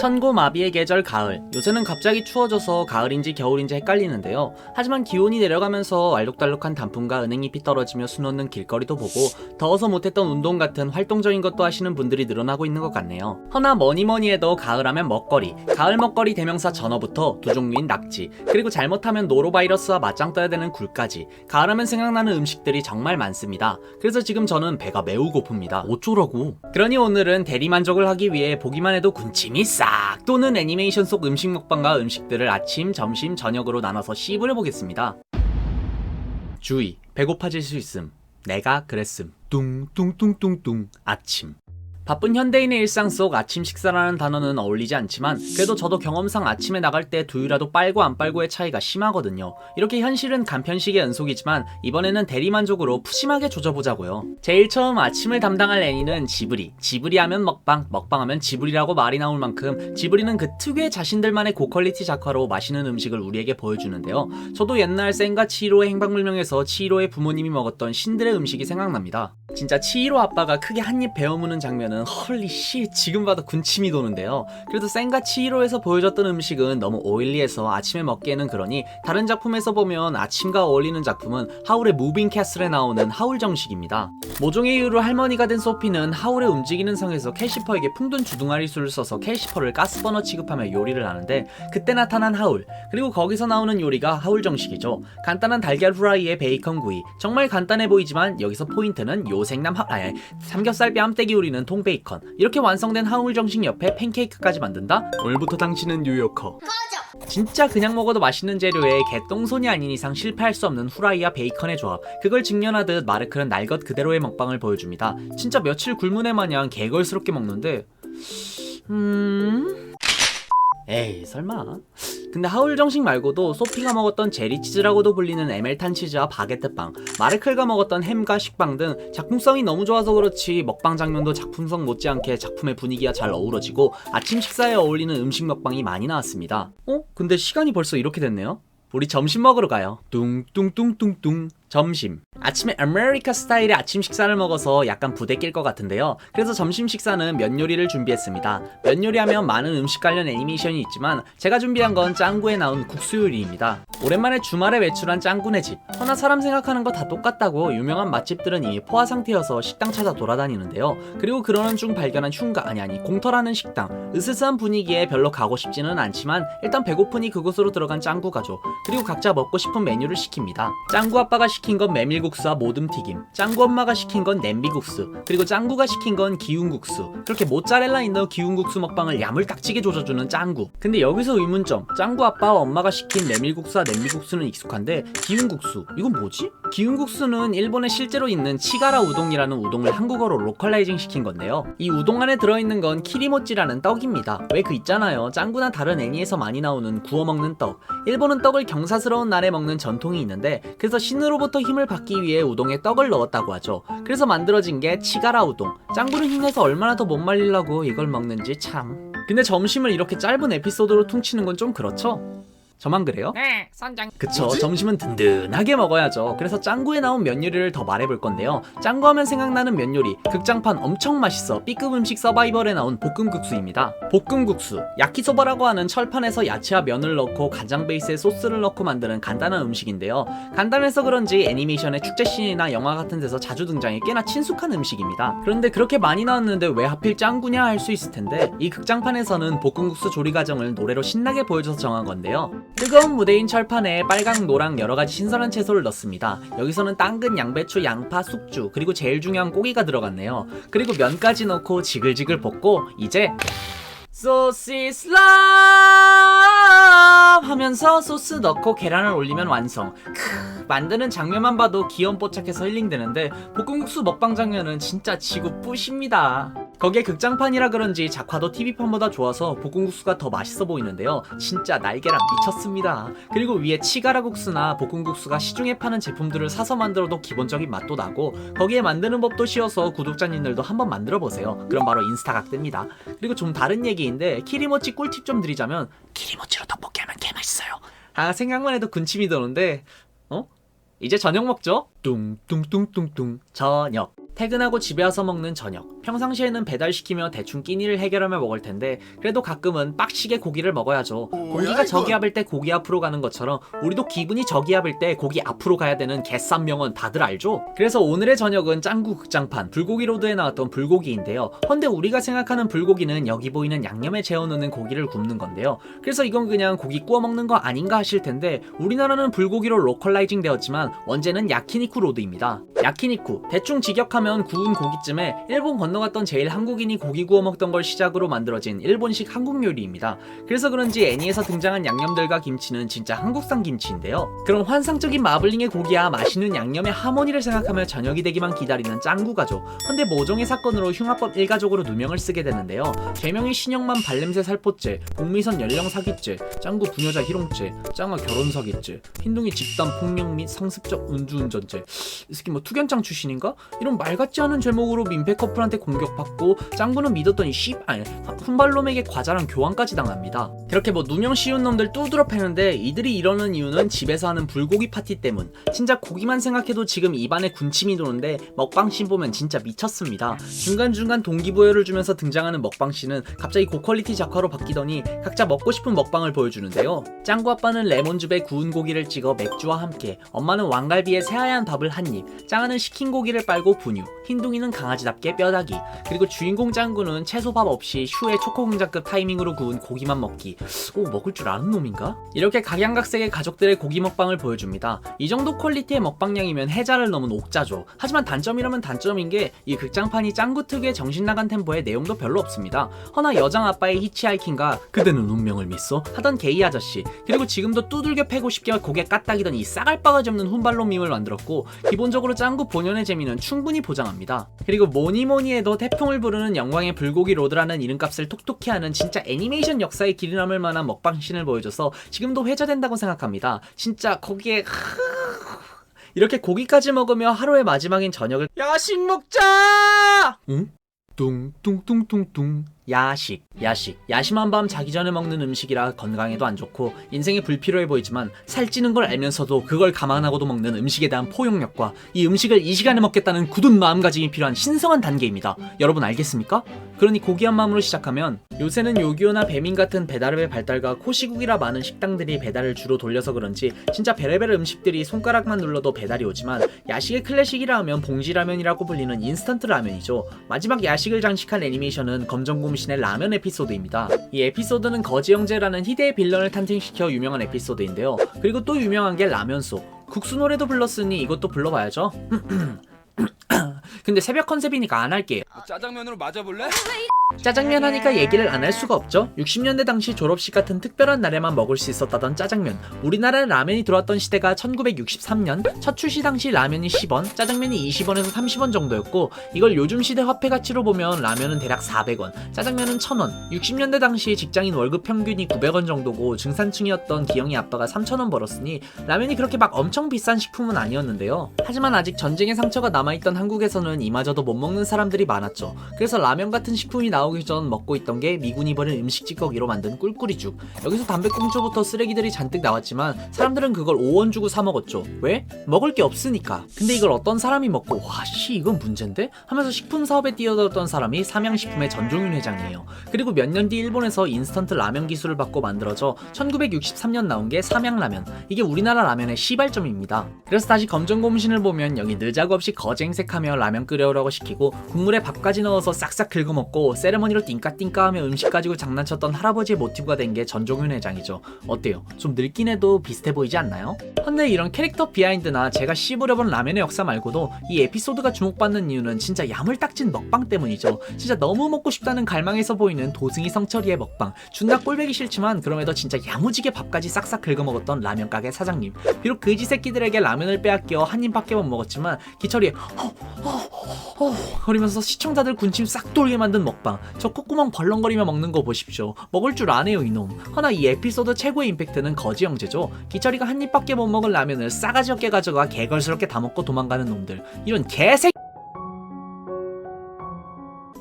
천고마비의 계절 가을. 요새는 갑자기 추워져서 가을인지 겨울인지 헷갈리는데요. 하지만 기온이 내려가면서 알록달록한 단풍과 은행잎이 떨어지며 수놓는 길거리도 보고 더워서 못했던 운동 같은 활동적인 것도 하시는 분들이 늘어나고 있는 것 같네요. 허나 뭐니뭐니 해도 가을하면 먹거리. 가을 먹거리 대명사 전어부터 두 종류인 낙지, 그리고 잘못하면 노로바이러스와 맞짱 떠야 되는 굴까지 가을하면 생각나는 음식들이 정말 많습니다. 그래서 지금 저는 배가 매우 고픕니다. 어쩌라고. 그러니 오늘은 대리만족을 하기 위해 보기만 해도 군침이 싹 또는 애니메이션 속 음식 먹방과 음식들을 아침, 점심, 저녁으로 나눠서 씹어보겠습니다. 주의, 배고파질 수 있음. 내가 그랬음. 뚱뚱뚱뚱뚱 아침. 바쁜 현대인의 일상 속 아침 식사라는 단어는 어울리지 않지만 그래도 저도 경험상 아침에 나갈 때 두유라도 빨고 안 빨고의 차이가 심하거든요. 이렇게 현실은 간편식의 연속이지만 이번에는 대리만족으로 푸짐하게 조져보자고요. 제일 처음 아침을 담당할 애니는 지브리. 지브리 하면 먹방, 먹방하면 지브리라고 말이 나올 만큼 지브리는 그 특유의 자신들만의 고퀄리티 작화로 맛있는 음식을 우리에게 보여주는데요. 저도 옛날 센과 치히로의 행방불명에서 치히로의 부모님이 먹었던 신들의 음식이 생각납니다. 진짜 치히로 아빠가 크게 한 입 베어무는 장면은 헐리씨 지금 봐도 군침이 도는데요. 그래도 센과 치히로에서 보여줬던 음식은 너무 오일리해서 아침에 먹기에는 그러니 다른 작품에서 보면 아침과 어울리는 작품은 하울의 무빙 캐슬에 나오는 하울 정식입니다. 모종의 이유로 할머니가 된 소피는 하울의 움직이는 성에서 캘시퍼에게 풍든 주둥아리 술을 써서 캘시퍼를 가스버너 취급하며 요리를 하는데 그때 나타난 하울, 그리고 거기서 나오는 요리가 하울 정식이죠. 간단한 달걀 후라이에 베이컨 구이. 정말 간단해 보이지만 여기서 포인트는 요생남 삼겹살 뺨때기 요리는 통베이컨. 이렇게 완성된 하울 정식 옆에 팬케이크까지 만든다? 오늘부터 당신은 뉴요커. 진짜 그냥 먹어도 맛있는 재료에 개똥손이 아닌 이상 실패할 수 없는 후라이와 베이컨의 조합. 그걸 직면하듯 마르크는 날 것 그대로의 먹방을 보여줍니다. 진짜 며칠 굶은 애 마냥 개걸스럽게 먹는데 에이 설마. 근데 하울 정식 말고도 소피가 먹었던 제리치즈라고도 불리는 에멜탄 치즈와 바게트빵, 마르클가 먹었던 햄과 식빵 등 작품성이 너무 좋아서 그렇지 먹방 장면도 작품성 못지않게 작품의 분위기와 잘 어우러지고 아침 식사에 어울리는 음식 먹방이 많이 나왔습니다. 근데 시간이 벌써 이렇게 됐네요? 우리 점심 먹으러 가요. 뚱뚱뚱뚱뚱 점심. 아침에 아메리카 스타일의 아침 식사를 먹어서 약간 부대 낄 것 같은데요. 그래서 점심 식사는 면 요리를 준비했습니다. 면 요리하면 많은 음식 관련 애니메이션이 있지만 제가 준비한 건 짱구에 나온 국수 요리입니다. 오랜만에 주말에 외출한 짱구네 집. 허나 사람 생각하는 거 다 똑같다고 유명한 맛집들은 이미 포화 상태여서 식당 찾아 돌아다니는데요. 그리고 그러는 중 발견한 공터라는 식당. 으스스한 분위기에 별로 가고 싶지는 않지만 일단 배고프니 그곳으로 들어간 짱구 가족. 그리고 각자 먹고 싶은 메뉴를 시킵니다. 짱구 아빠가 시킨 건 메밀국수와 모듬튀김, 짱구 엄마가 시킨 건 냄비국수, 그리고 짱구가 시킨 건 기운국수. 그렇게 모짜렐라 있는 기운국수 먹방을 야물딱지게 조져주는 짱구. 근데 여기서 의문점. 짱구 아빠와 엄마가 시킨 메밀국수와 냄비국수는 익숙한데 기운국수 이건 뭐지? 기운국수는 일본에 실제로 있는 치가라 우동이라는 우동을 한국어로 로컬라이징 시킨 건데요. 이 우동 안에 들어있는 건 키리모찌라는 떡입니다. 왜 그 있잖아요, 짱구나 다른 애니에서 많이 나오는 구워 먹는 떡. 일본은 떡을 경사스러운 날에 먹는 전통이 있는데 그래서 신으로부터 힘을 받기 위해 우동에 떡을 넣었다고 하죠. 그래서 만들어진 게 치가라 우동. 짱구는 힘내서 얼마나 더 못 말리려고 이걸 먹는지 참. 근데 점심을 이렇게 짧은 에피소드로 퉁치는 건 좀 그렇죠? 저만 그래요? 네, 선장. 그쵸, 점심은 든든하게 먹어야죠. 그래서 짱구에 나온 면 요리를 더 말해볼 건데요. 짱구 하면 생각나는 면 요리, 극장판 엄청 맛있어 B급 음식 서바이벌에 나온 볶음국수입니다. 볶음국수, 야키소바라고 하는 철판에서 야채와 면을 넣고 간장 베이스에 소스를 넣고 만드는 간단한 음식인데요. 간단해서 그런지 애니메이션의 축제씬이나 영화 같은 데서 자주 등장해 꽤나 친숙한 음식입니다. 그런데 그렇게 많이 나왔는데 왜 하필 짱구냐 할 수 있을 텐데 이 극장판에서는 볶음국수 조리 과정을 노래로 신나게 보여줘서 정한 건데요. 뜨거운 무대인 철판에 빨강, 노랑 여러가지 신선한 채소를 넣습니다. 여기서는 당근, 양배추, 양파, 숙주, 그리고 제일 중요한 고기가 들어갔네요. 그리고 면까지 넣고 지글지글 볶고 이제 소시스 러브 하면서 소스 넣고 계란을 올리면 완성. 만드는 장면만 봐도 귀염뽀짝해서 힐링되는데 볶음국수 먹방 장면은 진짜 지구 뿌십니다. 거기에 극장판이라 그런지 작화도 TV판보다 좋아서 볶음국수가 더 맛있어 보이는데요. 진짜 날계란 미쳤습니다. 그리고 위에 치가라 국수나 볶음국수가 시중에 파는 제품들을 사서 만들어도 기본적인 맛도 나고 거기에 만드는 법도 쉬워서 구독자님들도 한번 만들어보세요. 그럼 바로 인스타각 뜹니다. 그리고 좀 다른 얘기인데 키리모찌 꿀팁 좀 드리자면 키리모찌로 떡볶이 하면 개맛있어요. 생각만 해도 군침이 도는데 이제 저녁 먹죠? 뚱뚱뚱뚱뚱 저녁. 퇴근하고 집에 와서 먹는 저녁. 평상시에는 배달시키며 대충 끼니를 해결하며 먹을 텐데 그래도 가끔은 빡시게 고기를 먹어야죠. 공기가 저기압일 때 고기 앞으로 가는 것처럼 우리도 기분이 저기압일 때 고기 앞으로 가야 되는 개싼 명언 다들 알죠? 그래서 오늘의 저녁은 짱구 극장판 불고기 로드에 나왔던 불고기인데요. 헌데 우리가 생각하는 불고기는 여기 보이는 양념에 재워놓는 고기를 굽는 건데요. 그래서 이건 그냥 고기 구워 먹는 거 아닌가 하실 텐데 우리나라는 불고기로 로컬라이징 되었지만 원제는 야키니쿠 로드입니다. 야키니쿠, 대충 직역하면 구운 고기쯤에 일본 건너갔던 제일 한국인이 고기 구워 먹던 걸 시작으로 만들어진 일본식 한국 요리입니다. 그래서 그런지 애니에서 등장한 양념들과 김치는 진짜 한국산 김치인데요. 그런 환상적인 마블링의 고기와 맛있는 양념의 하모니를 생각하며 저녁이 되기만 기다리는 짱구 가족. 헌데 모종의 사건으로 흉악범 일가족으로 누명을 쓰게 되는데요. 죄명이 신형만 발냄새 살포죄, 복미선 연령 사기죄, 짱구 부녀자 희롱죄, 짱아 결혼 사기죄, 흰둥이 집단 폭력 및 상습적 음주운전죄. 이 새끼 뭐 투견장 출신인가? 이런 말 같지 않은 제목으로 민폐 커플한테 공격받고 짱구는 믿었더니 씨발 훈발놈에게 과자랑 교환까지 당합니다. 그렇게 뭐 누명 씌운 놈들 두드러 패는데 이들이 이러는 이유는 집에서 하는 불고기 파티 때문. 진짜 고기만 생각해도 지금 입안에 군침이 도는데 먹방씬 보면 진짜 미쳤습니다. 중간중간 동기부여를 주면서 등장하는 먹방씬은 갑자기 고퀄리티 작화로 바뀌더니 각자 먹고 싶은 먹방을 보여주는데요. 짱구 아빠는 레몬즙에 구운 고기를 찍어 맥주와 함께, 엄마는 왕갈비에 새하얀 밥을 한입, 짱아는 식힌 고기를 빨고 분유, 흰둥이는 강아지답게 뼈다귀, 그리고 주인공 짱구는 채소밥 없이 슈의 초코공장급 타이밍으로 구운 고기만 먹기. 먹을 줄 아는 놈인가? 이렇게 각양각색의 가족들의 고기 먹방을 보여줍니다. 이 정도 퀄리티의 먹방량이면 해자를 넘은 옥자죠. 하지만 단점이라면 단점인 게 이 극장판이 짱구 특유의 정신나간 템포에 내용도 별로 없습니다. 허나 여장 아빠의 히치하이킹과 그대는 운명을 믿소? 하던 게이 아저씨, 그리고 지금도 두들겨 패고 싶게 고개 까딱이던 이 싸갈 바가지 없는 훈발로 밈을 만들었고 기본적으로 짱구 본연의 재미는 충분히 보장합니다. 그리고 뭐니뭐니 해도 태풍을 부르는 영광의 불고기 로드라는 이름값을 톡톡히 하는 진짜 애니메이션 역사의 길이 남을 만한 먹방씬을 보여줘서 지금도 회자된다고 생각합니다. 진짜 거기에 이렇게 고기까지 먹으며 하루의 마지막인 저녁을 야식 먹자! 응? 뚱뚱뚱뚱뚱 야식. 야심한 밤 자기 전에 먹는 음식이라 건강에도 안 좋고 인생에 불필요해 보이지만 살찌는 걸 알면서도 그걸 감안하고도 먹는 음식에 대한 포용력과 이 음식을 이 시간에 먹겠다는 굳은 마음가짐이 필요한 신성한 단계입니다. 여러분 알겠습니까? 그러니 고귀한 마음으로 시작하면 요새는 요기요나 배민 같은 배달앱의 발달과 코시국이라 많은 식당들이 배달을 주로 돌려서 그런지 진짜 베레베레 음식들이 손가락만 눌러도 배달이 오지만 야식의 클래식이라 하면 봉지라면이라고 불리는 인스턴트 라면이죠. 마지막 야식을 장식한 애니메이션은 검정고무신의 라면 에피소드입니다. 이 에피소드는 거지 형제라는 희대의 빌런을 탄생시켜 유명한 에피소드인데요. 그리고 또 유명한 게 라면소. 국수 노래도 불렀으니 이것도 불러봐야죠. 근데 새벽 컨셉이니까 안 할게요. 짜장면으로 맞아볼래? 짜장면 하니까 얘기를 안 할 수가 없죠. 60년대 당시 졸업식 같은 특별한 날에만 먹을 수 있었다던 짜장면. 우리나라에 라면이 들어왔던 시대가 1963년, 첫 출시 당시 라면이 10원, 짜장면이 20원에서 30원 정도였고 이걸 요즘 시대 화폐 가치로 보면 라면은 대략 400원, 짜장면은 1000원. 60년대 당시 직장인 월급 평균이 900원 정도고 중산층이었던 기영이 아빠가 3000원 벌었으니 라면이 그렇게 막 엄청 비싼 식품은 아니었는데요. 하지만 아직 전쟁의 상처가 남아있던 한국에서는 이마저도 못 먹는 사람들이 많았죠. 그래서 라면 같은 식품이 나오기 전 먹고 있던 게 미군이 버린 음식 찌꺼기로 만든 꿀꿀이죽. 여기서 담배꽁초부터 쓰레기들이 잔뜩 나왔지만 사람들은 그걸 5원 주고 사 먹었죠. 왜? 먹을 게 없으니까. 근데 이걸 어떤 사람이 먹고 와씨 이건 문제인데? 하면서 식품 사업에 뛰어들었던 사람이 삼양식품의 전종윤 회장이에요. 그리고 몇 년 뒤 일본에서 인스턴트 라면 기술을 받고 만들어져 1963년 나온 게 삼양라면. 이게 우리나라 라면의 시발점입니다. 그래서 다시 검정고무신을 보면 여기 느자구 없이 거쟁색하며 라면 끓여오라고 시키고 국물에 밥까지 넣어서 싹싹 긁어먹고 세레머니로 띵까띵까하며 음식 가지고 장난쳤던 할아버지의 모티브가 된 게 전종윤 회장이죠. 어때요? 좀 늙긴 해도 비슷해 보이지 않나요? 근데 이런 캐릭터 비하인드나 제가 씹으려본 라면의 역사 말고도 이 에피소드가 주목받는 이유는 진짜 야물딱진 먹방 때문이죠. 진짜 너무 먹고 싶다는 갈망에서 보이는 도승이 성철이의 먹방. 존나 꼴배기 싫지만 그럼에도 진짜 야무지게 밥까지 싹싹 긁어먹었던 라면 가게 사장님. 비록 그지 새끼들에게 라면을 빼앗겨 한 입밖에 못 먹었지만 기철이 거리면서 시청자들 군침 싹 돌게 만든 먹방. 저 콧구멍 벌렁거리며 먹는 거 보십시오. 먹을 줄 아네요 이놈. 허나 이 에피소드 최고의 임팩트는 거지 형제죠. 기철이가 한 입밖에 못 먹은 라면을 싸가지 없게 가져가 개걸스럽게 다 먹고 도망가는 놈들. 이런 개새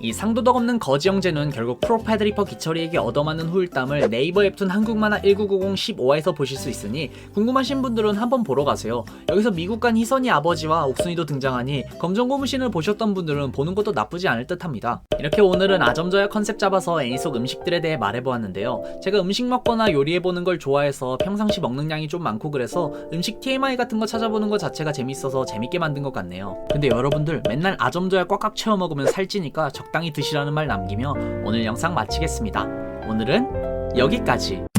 이 상도덕 없는 거지 형제는 결국 프로파드리퍼 기철이에게 얻어맞는 후일담을 네이버 웹툰 한국만화 1990 15화에서 보실 수 있으니 궁금하신 분들은 한번 보러 가세요. 여기서 미국 간 희선이 아버지와 옥순이도 등장하니 검정고무신을 보셨던 분들은 보는 것도 나쁘지 않을 듯 합니다. 이렇게 오늘은 아점저야 컨셉 잡아서 애니 속 음식들에 대해 말해보았는데요. 제가 음식 먹거나 요리해보는 걸 좋아해서 평상시 먹는 양이 좀 많고 그래서 음식 TMI 같은 거 찾아보는 것 자체가 재밌어서 재밌게 만든 것 같네요. 근데 여러분들 맨날 아점저야 꽉꽉 채워 먹으면 살찌니까 적당히 드시라는 말 남기며 오늘 영상 마치겠습니다. 오늘은 여기까지.